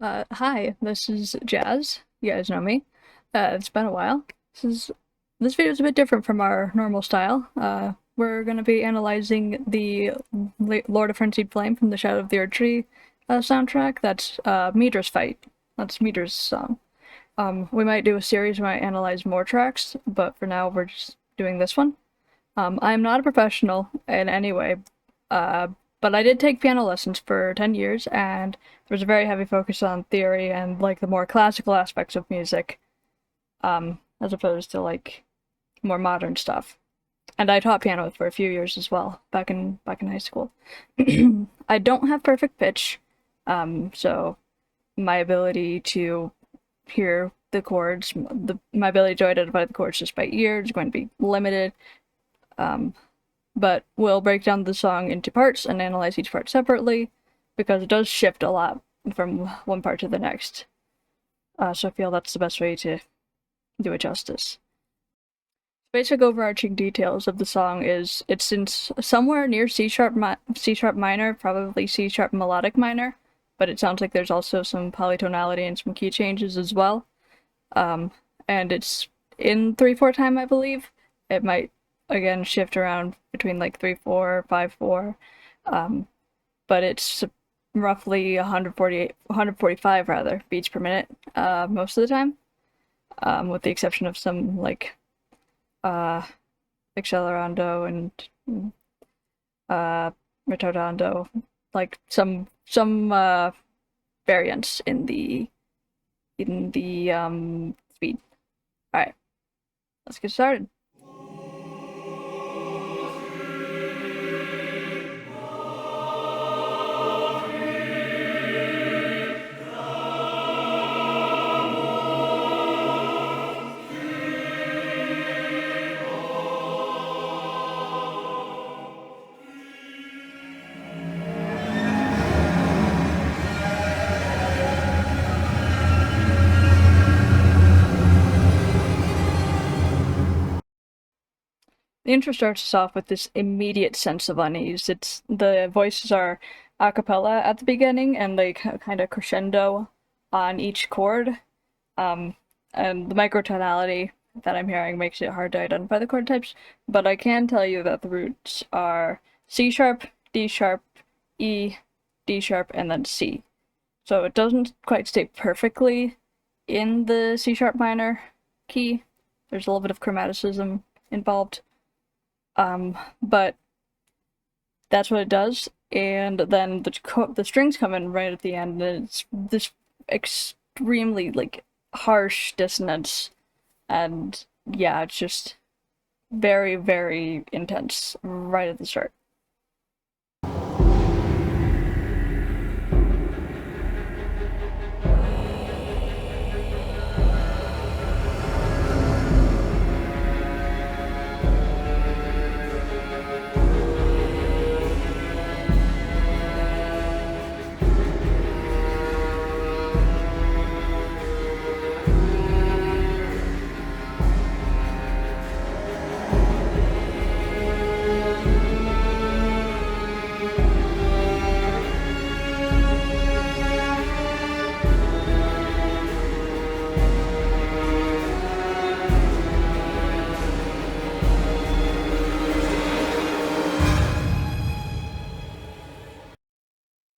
Hi, this is Jazz. You guys know me. It's been a while. This video is a bit different from our normal style. We're gonna be analyzing the Lord of Frenzied Flame from the Shadow of the Erdtree soundtrack. That's Midra's fight. That's Midra's song. We might do a series. We might analyze more tracks, but for now we're just doing this one. I am not a professional in any way, uh, but I did take piano lessons for 10 years, and there was a very heavy focus on theory and like the more classical aspects of music, as opposed to like more modern stuff. And I taught piano for a few years as well, back in high school. I don't have perfect pitch, so my ability to hear the chords, my ability to identify the chords just by ear is going to be limited. Um, but we'll break down the song into parts and analyze each part separately because it does shift a lot from one part to the next. So I feel that's the best way to do it justice. Basic overarching details of the song is it's in somewhere near C sharp minor, probably C sharp melodic minor, but it sounds like there's also some polytonality and some key changes as well. And it's in 3/4 time, I believe. It might again shift around between like 3/4, 5/4, but it's roughly 145 rather beats per minute most of the time, with the exception of some like accelerando and retardando, like some variants in the speed. All right, let's get started. The intro starts us off with this immediate sense of unease. The voices are a cappella at the beginning and they kind of crescendo on each chord. And the microtonality that I'm hearing makes it hard to identify the chord types, but I can tell you that the roots are C sharp, D sharp, E, D sharp, and then C. So it doesn't quite stay perfectly in the C sharp minor key. There's a little bit of chromaticism involved. But that's what it does, and then the strings come in right at the end, and it's this extremely like harsh dissonance, and yeah, it's just very, very intense right at the start.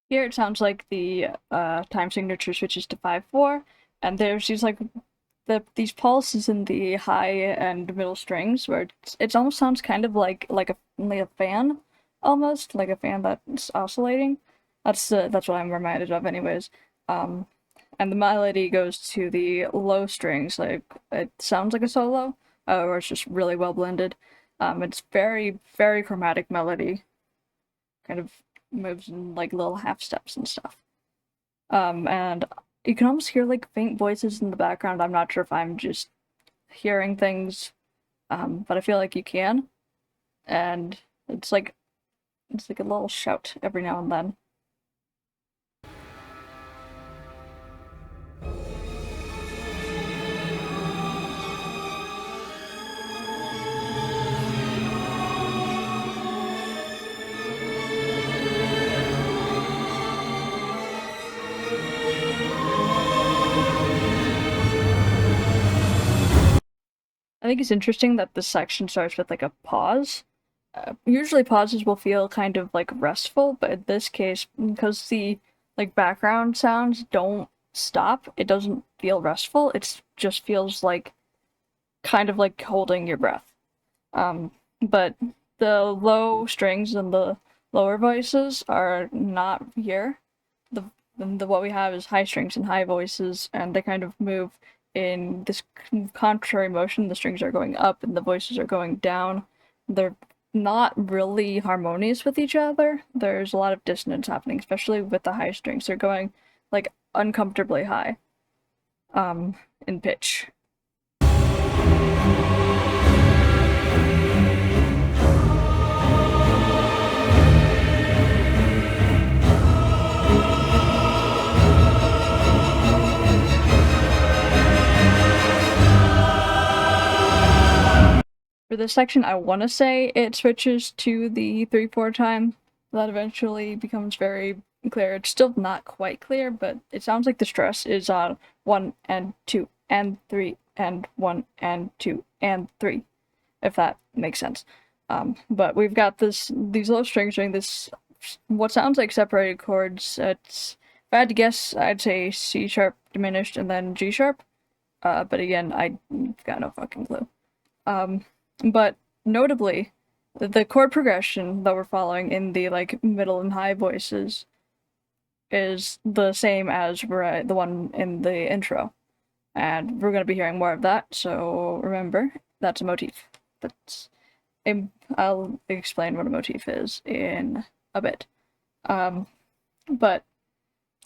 Here it sounds like the time signature switches to 5/4, and there's these pulses in the high and middle strings where it almost sounds kind of like a fan, almost like a fan that's oscillating. That's what I'm reminded of, anyways. Um, and the melody goes to the low strings, like it sounds like a solo, or it's just really well blended. It's very, very chromatic melody, kind of moves in like little half steps and stuff. And you can almost hear like faint voices in the background. I'm not sure if I'm just hearing things, but I feel like you can. And it's like a little shout every now and then. think it's interesting that this section starts with like a pause. Usually pauses will feel kind of like restful, but in this case, because the like background sounds don't stop, it doesn't feel restful. It just feels like kind of like holding your breath. But the low strings and the lower voices are not here. The what we have is high strings and high voices, and they kind of move in this contrary motion. The strings are going up and the voices are going down. They're not really harmonious with each other. There's a lot of dissonance happening, especially with the high strings. They're going like uncomfortably high in pitch. For this section, I want to say it switches to the 3/4 time. That eventually becomes very clear. It's still not quite clear, but it sounds like the stress is on 1 and 2 and 3 and 1 and 2 and 3, if that makes sense. But we've got these low strings doing this, what sounds like separated chords. If I had to guess, I'd say C sharp diminished and then G sharp. But again, I've got no fucking clue. But notably, the chord progression that we're following in the like middle and high voices is the same as the one in the intro, and we're going to be hearing more of that. So remember, that's a motif. I'll explain what a motif is in a bit. But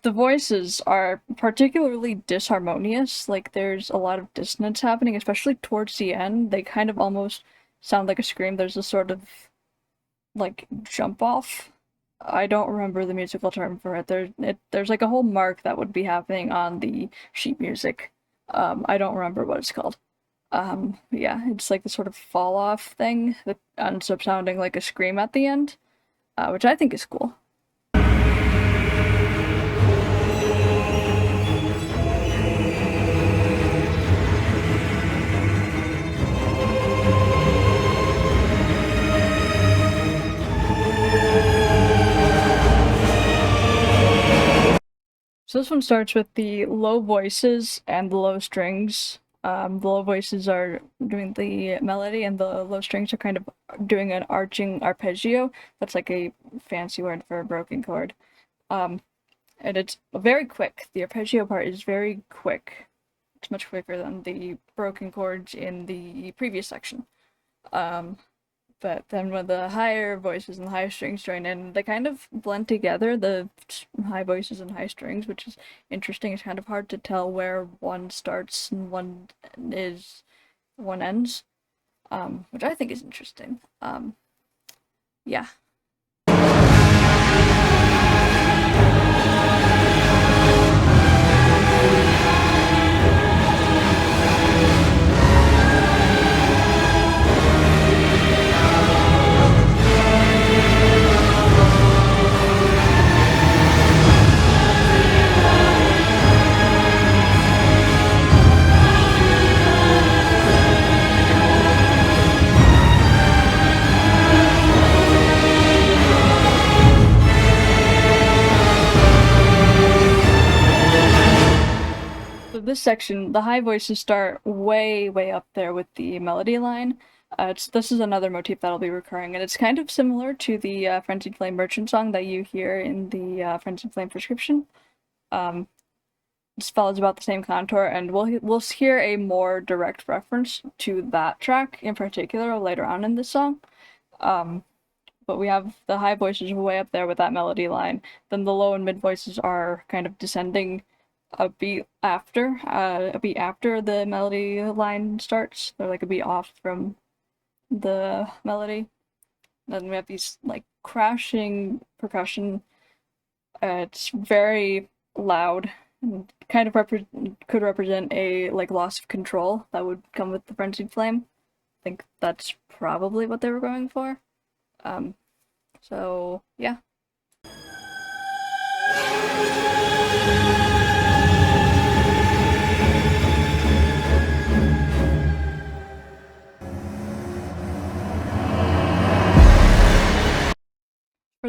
the voices are particularly disharmonious. Like, there's a lot of dissonance happening, especially towards the end. They kind of almost sound like a scream. There's a sort of like jump off. I don't remember the musical term for it. There's like a whole mark that would be happening on the sheet music. I don't remember what it's called. Yeah, it's like the sort of fall off thing that ends up sounding like a scream at the end, which I think is cool. So this one starts with the low voices and the low strings. The low voices are doing the melody, and the low strings are kind of doing an arching arpeggio. That's like a fancy word for a broken chord. And it's very quick. The arpeggio part is very quick. It's much quicker than the broken chords in the previous section. But then when the higher voices and the higher strings join in, they kind of blend together, the high voices and high strings, which is interesting. It's kind of hard to tell where one starts and one ends, which I think is interesting. Yeah. So this section, the high voices start way, way up there with the melody line. This is another motif that'll be recurring, and it's kind of similar to the Frenzied Flame merchant song that you hear in the Frenzied Flame prescription. This follows about the same contour, and we'll hear a more direct reference to that track in particular later on in this song. But we have the high voices way up there with that melody line. Then the low and mid voices are kind of descending a beat after the melody line starts. They're like a beat off from the melody. Then we have these like crashing percussion. It's very loud and kind of could represent a like loss of control that would come with the Frenzied Flame. I think that's probably what they were going for. So yeah.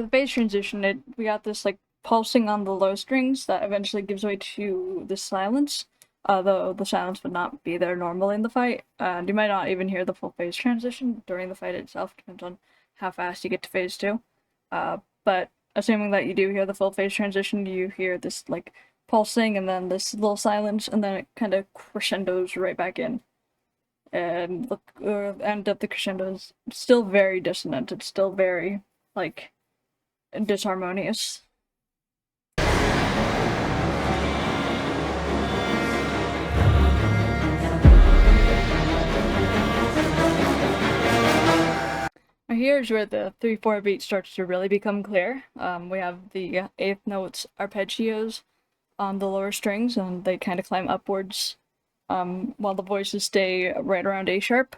the phase transition, we got this like pulsing on the low strings that eventually gives way to the silence. Though the silence would not be there normally in the fight, and you might not even hear the full phase transition during the fight itself. Depends on how fast you get to phase 2. But assuming that you do hear the full phase transition, you hear this like pulsing and then this little silence, and then it kind of crescendos right back in. And the end of the crescendo is still very dissonant. It's still very like disharmonious. Here's where the 3/4 beat starts to really become clear. We have the eighth notes arpeggios on the lower strings, and they kind of climb upwards, while the voices stay right around A sharp.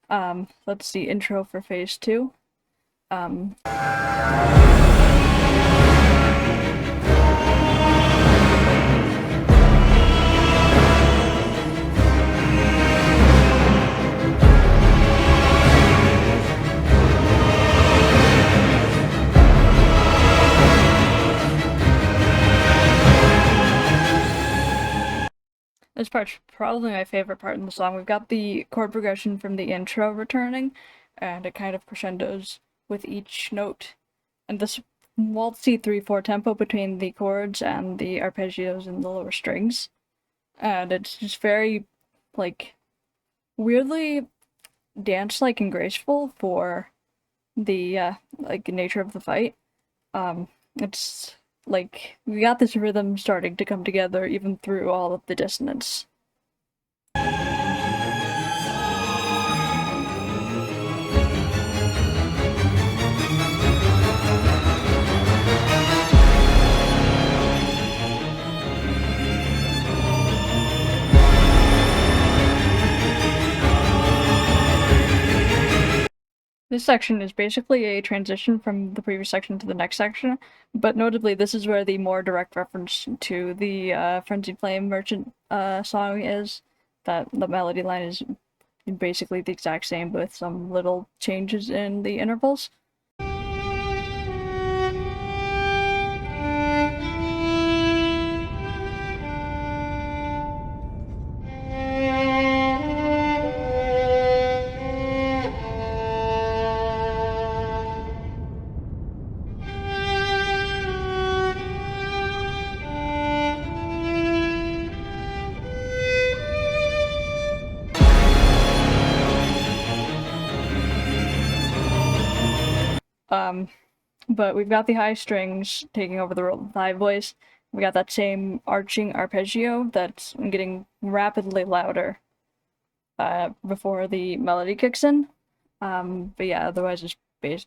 That's the intro for phase 2. This part's probably my favorite part in the song. We've got the chord progression from the intro returning, and it kind of crescendos with each note. And this waltzy 3/4 tempo between the chords and the arpeggios and the lower strings. And it's just very, like, weirdly dance-like and graceful for the, like, nature of the fight. It's like, we got this rhythm starting to come together even through all of the dissonance. This section is basically a transition from the previous section to the next section, but notably this is where the more direct reference to the Frenzied Flame Merchant song is. That the melody line is basically the exact same with some little changes in the intervals. But we've got the high strings taking over the role of the high voice. We got that same arching arpeggio that's getting rapidly louder before the melody kicks in. But yeah, otherwise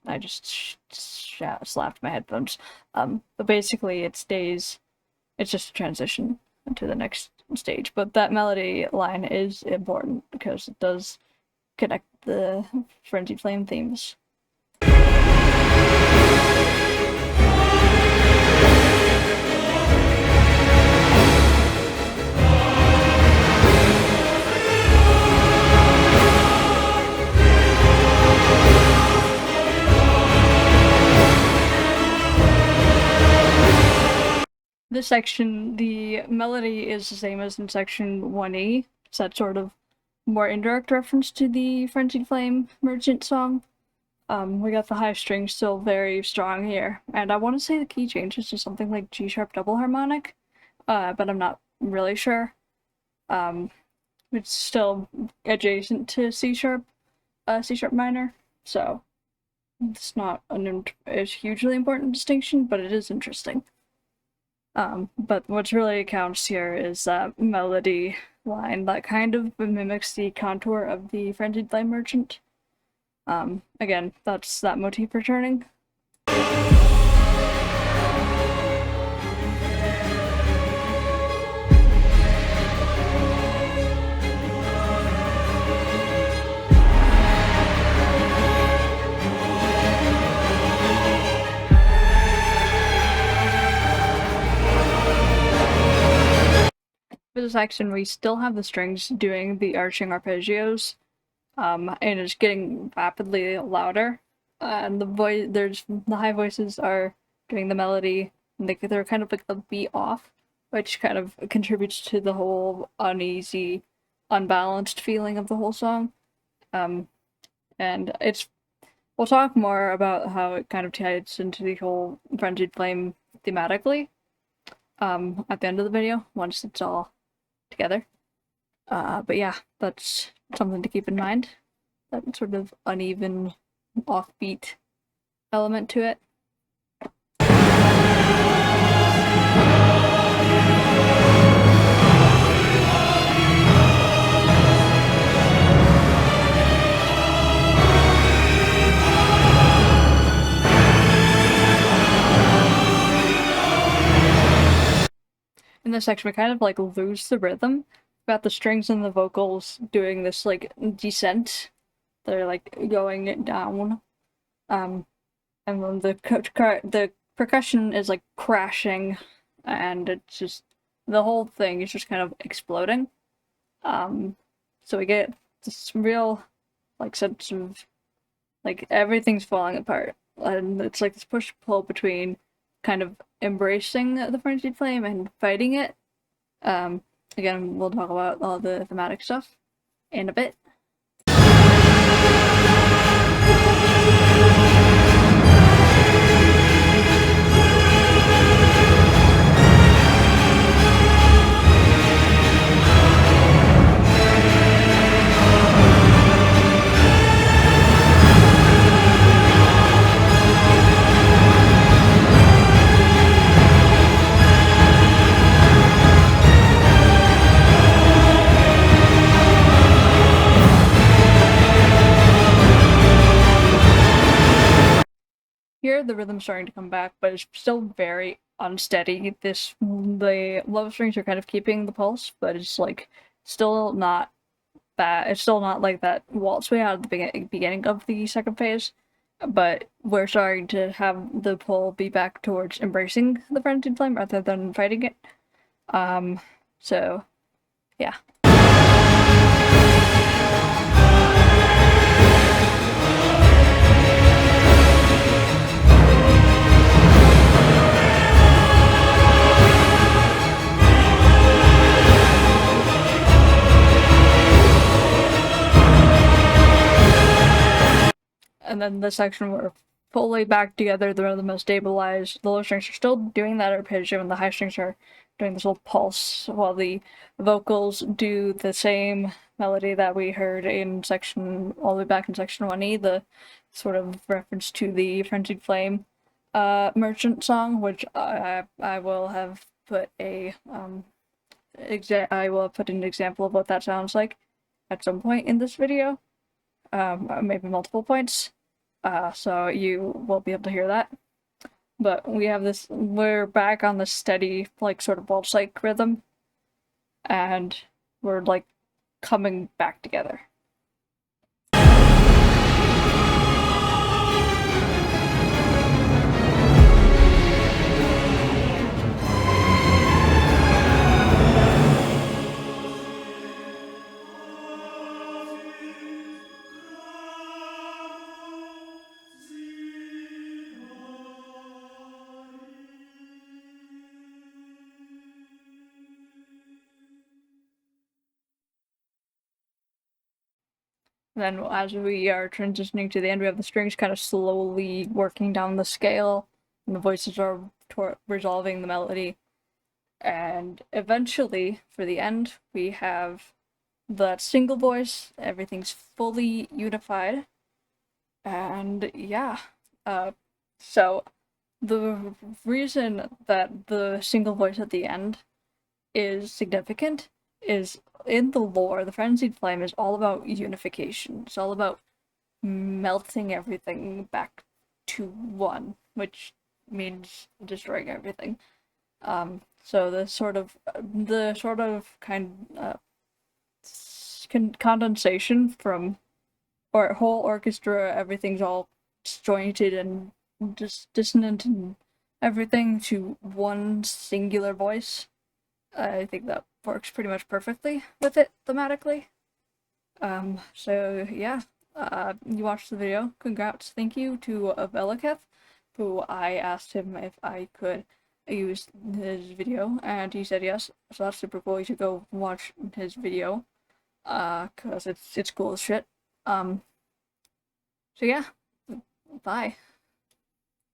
I just slapped my headphones. But basically it's just a transition to the next stage. But that melody line is important because it does connect the Frenzied Flame themes. This section, the melody is the same as in section 1E. It's that sort of more indirect reference to the Frenzied Flame Merchant song. We got the high strings still very strong here, and I want to say the key changes to something like G sharp double harmonic, but I'm not really sure. It's still adjacent to C sharp minor, so it's not a hugely important distinction, but it is interesting. But what really counts here is that melody line that kind of mimics the contour of the Frenzied Flame Merchant. Again, that's that motif returning. For this section, we still have the strings doing the arching arpeggios, and it's getting rapidly louder. And the high voices are doing the melody, and they're kind of like a beat off, which kind of contributes to the whole uneasy, unbalanced feeling of the whole song. And we'll talk more about how it kind of ties into the whole Frenzied Flame thematically at the end of the video, once it's all together. But yeah, that's something to keep in mind. That sort of uneven, offbeat element to it. In this section, we kind of like lose the rhythm. Got the strings and the vocals doing this like descent. They're like going down. And then the percussion is like crashing, and it's just the whole thing is just kind of exploding. So we get this real like sense of like everything's falling apart, and it's like this push pull between kind of embracing the frenzied flame and fighting it. Again, we'll talk about all the thematic stuff in a bit. Here, the rhythm's starting to come back, but it's still very unsteady. The love strings are kind of keeping the pulse, but it's like still not that. It's still not like that waltz way out of the beginning of the second phase, but we're starting to have the pull be back towards embracing the frenzied flame rather than fighting it. So yeah. And then the section where fully back together, the rhythm is stabilized. The low strings are still doing that arpeggio, and the high strings are doing this little pulse, while the vocals do the same melody that we heard in section, all the way back in section 1E, the sort of reference to the Frenzied Flame merchant song, which I will have put a I will put an example of what that sounds like at some point in this video, maybe multiple points. So you will be able to hear that. But we're back on the steady, like, sort of waltz-like rhythm, and we're, like, coming back together. Then as we are transitioning to the end, we have the strings kind of slowly working down the scale, and the voices are resolving the melody. And eventually, for the end, we have that single voice, everything's fully unified. And yeah, so the reason that the single voice at the end is significant is in the lore, the Frenzied Flame is all about unification. It's all about melting everything back to one, which means destroying everything. So the sort of condensation from or whole orchestra, everything's all disjointed and just dissonant and everything to one singular voice. I think that works pretty much perfectly with it thematically. So yeah, you watched the video. Congrats. Thank you to Veliketh, who I asked him if I could use his video, and he said yes. So that's super cool. You should go watch his video, cause it's cool as shit. So yeah, bye.